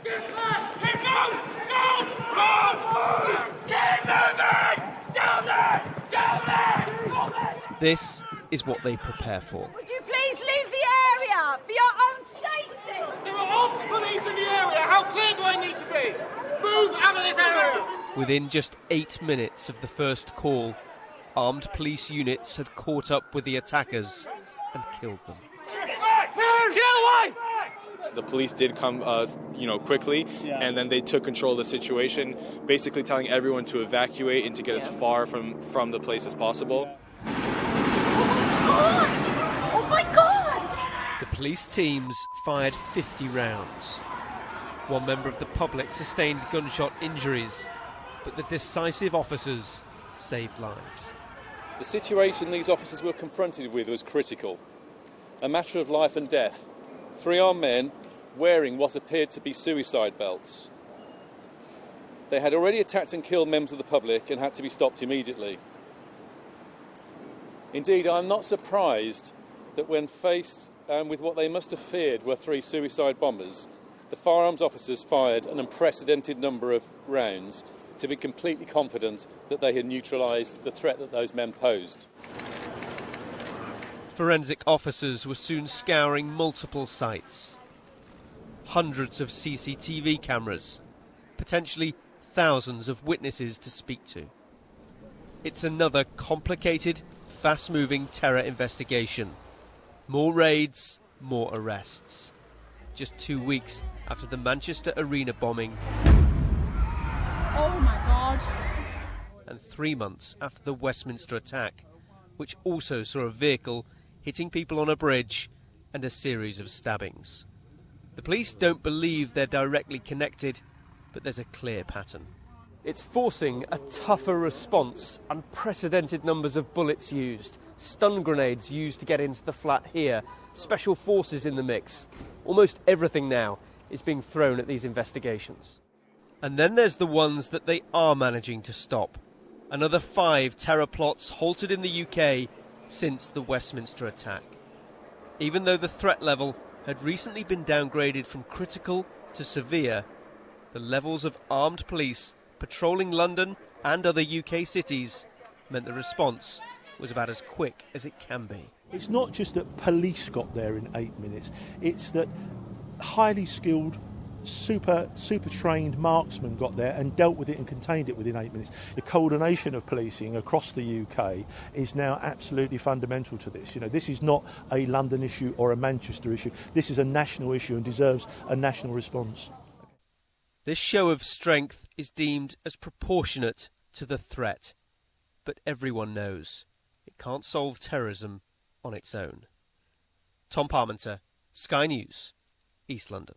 Keep going! Go! Go! Keep moving! Down there! Down there! This is what they prepare for. Would you please leave the area for your own safety? There are armed police in the area. How clear do I need to be? Move out of this area! Within just 8 minutes of the first call, armed police units had caught up with the attackers and killed them. Get away! The police did come, quickly, and then they took control of the situation, basically telling everyone to evacuate and to get as far from the place as possible. Oh my God! The police teams fired 50 rounds. One member of the public sustained gunshot injuries, but the decisive officers saved lives. The situation these officers were confronted with was critical. A matter of life and death. 3 armed men wearing what appeared to be suicide belts. They had already attacked and killed members of the public and had to be stopped immediately. Indeed, I'm not surprised that when faced with what they must have feared were 3 suicide bombers, the firearms officers fired an unprecedented number of rounds to be completely confident that they had neutralised the threat that those men posed. Forensic officers were soon scouring multiple sites. Hundreds of CCTV cameras, potentially thousands of witnesses to speak to. It's another complicated, fast-moving terror investigation. More raids, more arrests. Just 2 weeks after the Manchester Arena bombing. Oh my God. And 3 months after the Westminster attack, which also saw a vehicle hitting people on a bridge and a series of stabbings. The police don't believe they're directly connected, but there's a clear pattern. It's forcing a tougher response. Unprecedented numbers of bullets used, stun grenades used to get into the flat here, special forces in the mix. Almost everything now is being thrown at these investigations. And then there's the ones that they are managing to stop. Another 5 terror plots halted in the UK since the Westminster attack. Even though the threat level had recently been downgraded from critical to severe, the levels of armed police patrolling London and other UK cities meant the response was about as quick as it can be. It's not just that police got there in 8 minutes, it's that highly skilled, super trained marksmen got there and dealt with it and contained it within 8 minutes. The coordination of policing across the UK is now absolutely fundamental to this. This is not a London issue or a Manchester issue. This is a national issue and deserves a national response. This show of strength is deemed as proportionate to the threat, but everyone knows it can't solve terrorism on its own. Tom Parmenter, Sky News, East London.